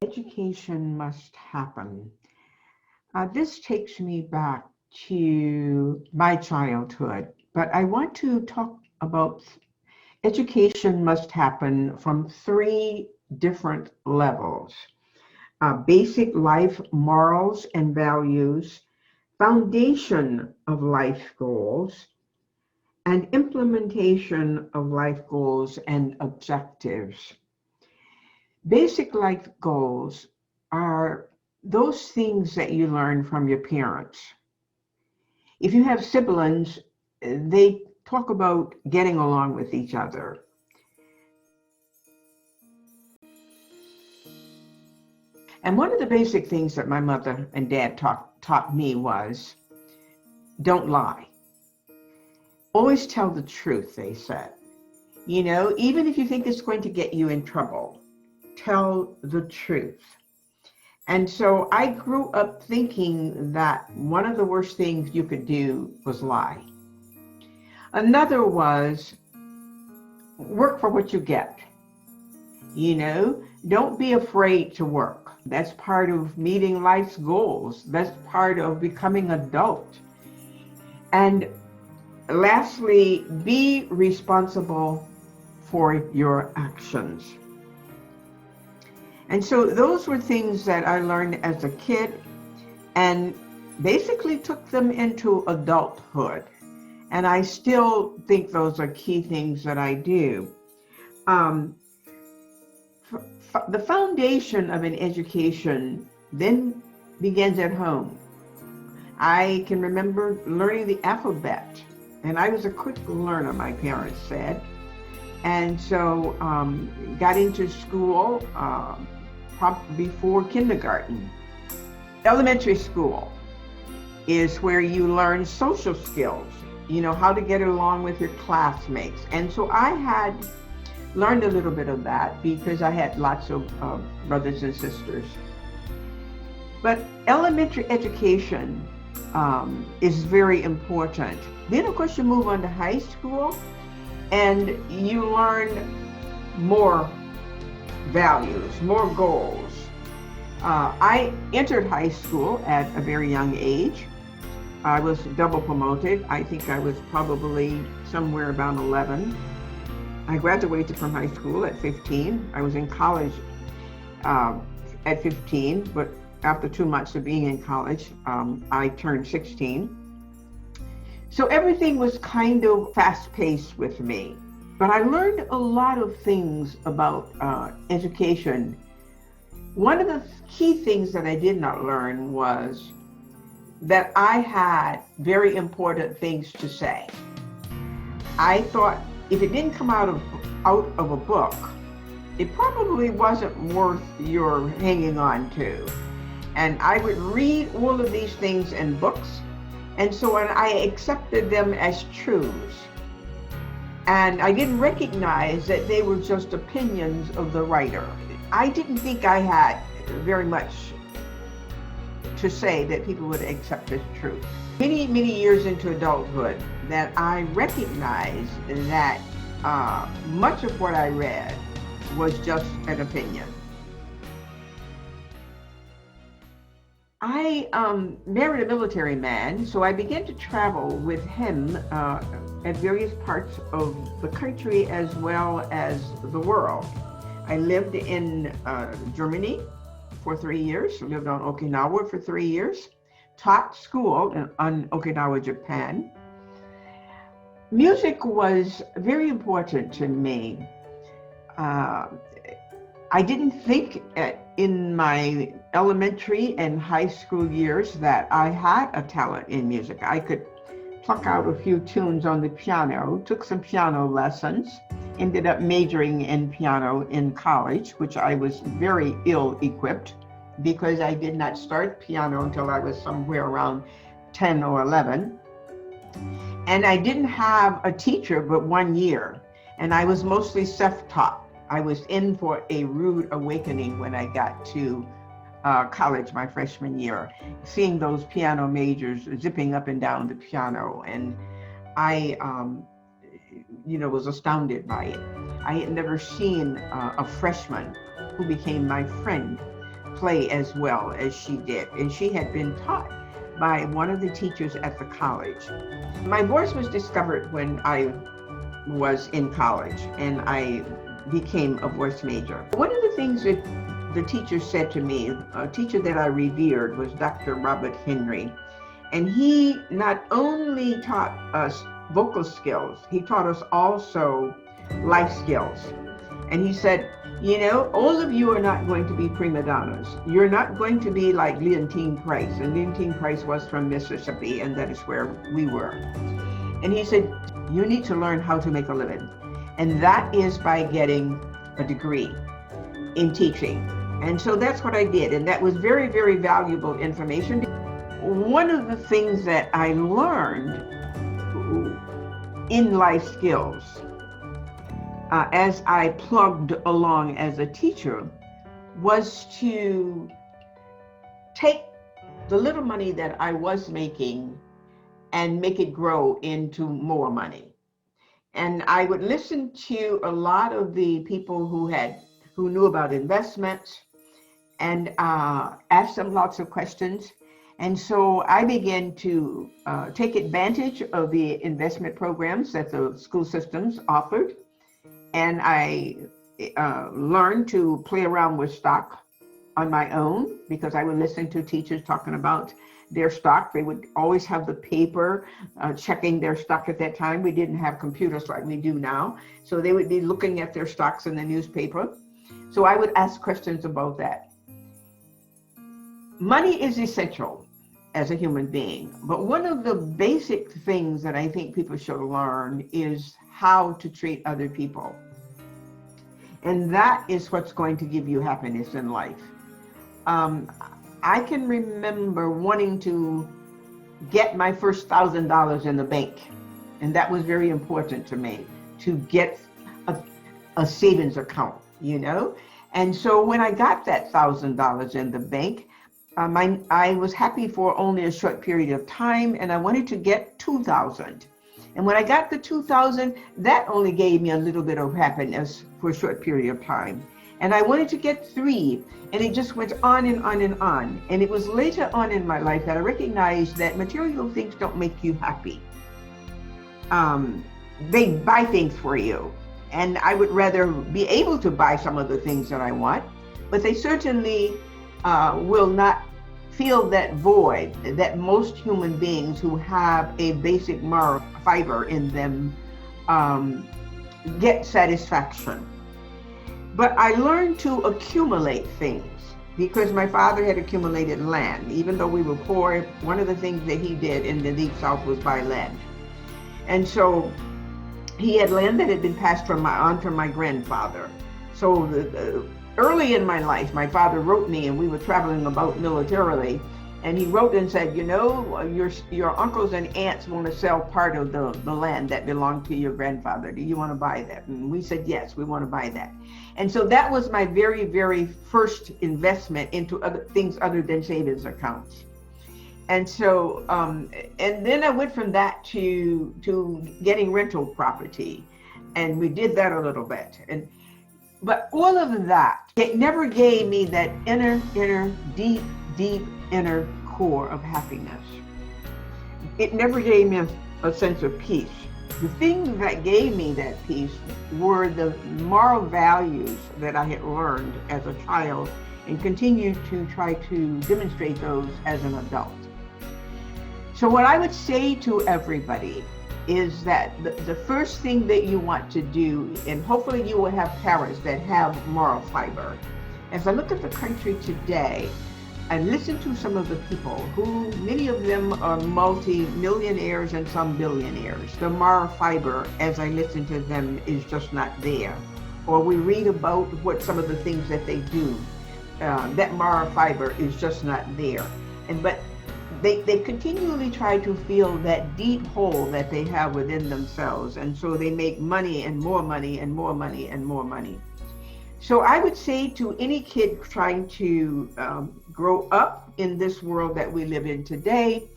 Education must happen. This takes me back to my childhood, but I want to talk about education must happen from three different levels: basic life morals and values, foundation of life goals, and implementation of life goals and objectives. Basic life goals are those things that you learn from your parents. If you have siblings, they talk about getting along with each other. And one of the basic things that my mother and dad taught me was don't lie. Always tell the truth, they said. Even if you think it's going to get you in trouble, tell the truth. And so I grew up thinking that one of the worst things you could do was lie. Another was work for what you get. Don't be afraid to work. That's part of meeting life's goals. That's part of becoming adult. And lastly, be responsible for your actions. And so those were things that I learned as a kid and basically took them into adulthood. And I still think those are key things that I do. The foundation of an education then begins at home. I can remember learning the alphabet, and I was a quick learner, my parents said. And so got into school before kindergarten. Elementary school is where you learn social skills, how to get along with your classmates. And so I had learned a little bit of that because I had lots of brothers and sisters. But elementary education is very important. Then, of course, you move on to high school and you learn more values, more goals. I entered high school at a very young age. I was double promoted. I think I was probably somewhere about 11. I graduated from high school at 15. I was in college at 15, but after 2 months of being in college, I turned 16. So everything was kind of fast-paced with me. But I learned a lot of things about education. One of the key things that I did not learn was that I had very important things to say. I thought if it didn't come out of a book, it probably wasn't worth your hanging on to. And I would read all of these things in books, and so I accepted them as truths. And I didn't recognize that they were just opinions of the writer. I didn't think I had very much to say that people would accept as truth. Many, many years into adulthood, that I recognized that much of what I read was just an opinion. I married a military man, so I began to travel with him at various parts of the country as well as the world. I lived in Germany for 3 years, lived on Okinawa for 3 years, taught school on Okinawa, Japan. Music was very important to me. I didn't think in my elementary and high school years that I had a talent in music. I could pluck out a few tunes on the piano, took some piano lessons, ended up majoring in piano in college, which I was very ill-equipped because I did not start piano until I was somewhere around 10 or 11. And I didn't have a teacher but 1 year, and I was mostly self-taught. I was in for a rude awakening when I got to college my freshman year, seeing those piano majors zipping up and down the piano, and I was astounded by it. I had never seen a freshman who became my friend play as well as she did. And she had been taught by one of the teachers at the college. My voice was discovered when I was in college and I became a voice major. One of the things that the teacher said to me, a teacher that I revered, was Dr. Robert Henry. And he not only taught us vocal skills, he taught us also life skills. And he said, you know, all of you are not going to be prima donnas. You're not going to be like Leontine Price. And Leontine Price was from Mississippi, and that is where we were. And he said, you need to learn how to make a living. And that is by getting a degree in teaching. And so that's what I did. And that was very, very valuable information. One of the things that I learned in life skills as I plugged along as a teacher was to take the little money that I was making and make it grow into more money. And I would listen to a lot of the people who knew about investments and ask them lots of questions. And so I began to take advantage of the investment programs that the school systems offered. And I learned to play around with stock on my own, because I would listen to teachers talking about their stock. They would always have the paper checking their stock at that time. We didn't have computers like we do now. So they would be looking at their stocks in the newspaper. So I would ask questions about that. Money is essential as a human being, but one of the basic things that I think people should learn is how to treat other people. And that is what's going to give you happiness in life. I can remember wanting to get my first $1,000 in the bank. And that was very important to me, to get a savings account, you know? And so when I got that $1,000 in the bank, I was happy for only a short period of time, and I wanted to get 2,000. And when I got the 2,000, that only gave me a little bit of happiness for a short period of time. And I wanted to get 3, and it just went on and on and on. And it was later on in my life that I recognized that material things don't make you happy. They buy things for you. And I would rather be able to buy some of the things that I want, but they certainly will not fill that void that most human beings who have a basic moral fiber in them get satisfaction. But I learned to accumulate things because my father had accumulated land. Even though we were poor, one of the things that he did in the Deep South was buy land. And so he had land that had been passed from my grandfather. So early in my life, my father wrote me, and we were traveling about militarily, and he wrote and said, you know, your uncles and aunts want to sell part of the land that belonged to your grandfather. Do you want to buy that? And we said, yes, we want to buy that. And so that was my very, very first investment into other things other than savings accounts. And so, and then I went from that to getting rental property, and we did that a little bit. But all of that, it never gave me that inner, deep inner core of happiness. It never gave me a sense of peace. The things that gave me that peace were the moral values that I had learned as a child and continued to try to demonstrate those as an adult. So what I would say to everybody is that the first thing that you want to do, and hopefully you will have parents that have moral fiber. As I look at the country today, I listen to some of the people who, many of them are multi-millionaires and some billionaires. The moral fiber, as I listen to them, is just not there. Or we read about what some of the things that they do. That moral fiber is just not there. But they continually try to fill that deep hole that they have within themselves. And so they make money and more money and more money and more money. So I would say to any kid trying to grow up in this world that we live in today,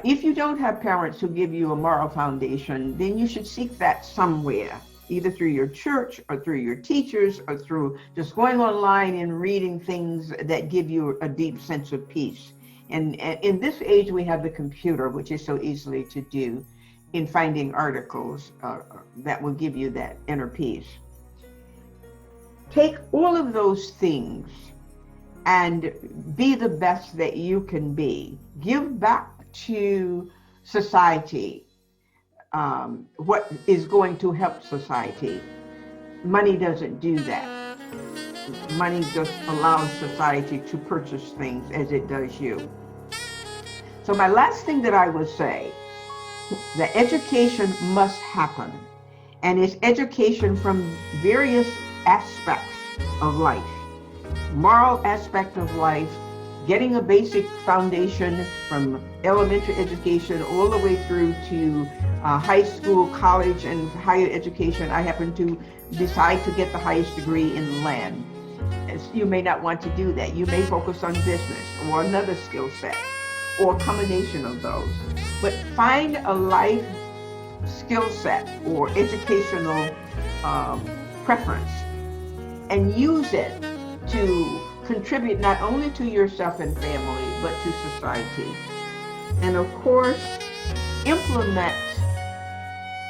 if you don't have parents who give you a moral foundation, then you should seek that somewhere. either through your church or through your teachers or through just going online and reading things that give you a deep sense of peace. And in this age, we have the computer, which is so easily to do in finding articles that will give you that inner peace. Take all of those things and be the best that you can be. Give back to society what is going to help society. Money doesn't do that. Money just allows society to purchase things as it does you. So my last thing that I would say, that education must happen, and it's education from various aspects of life. Moral aspect of life, getting a basic foundation from elementary education all the way through to high school, college, and higher education. I happen to decide to get the highest degree in land. You may not want to do that. You may focus on business or another skill set or a combination of those. But find a life skill set or educational preference and use it to contribute not only to yourself and family, but to society. And of course, implement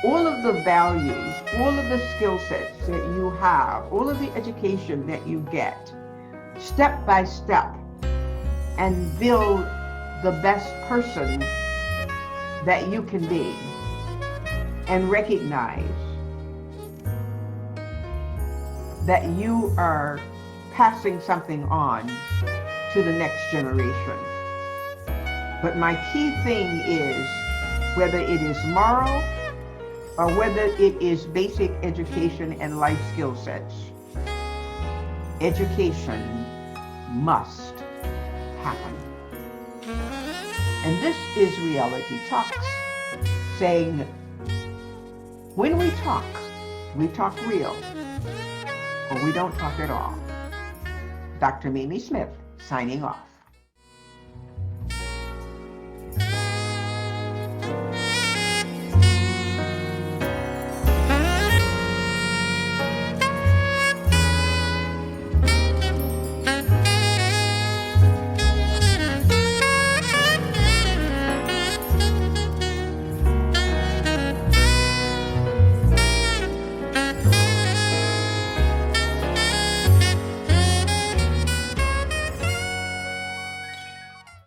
all of the values, all of the skill sets that you have, all of the education that you get, step by step, and build the best person that you can be, and recognize that you are passing something on to the next generation. But my key thing is, whether it is moral or whether it is basic education and life skill sets, education must happen. And this is Reality Talks, saying, when we talk real, or we don't talk at all. Dr. Mimi Smith, signing off.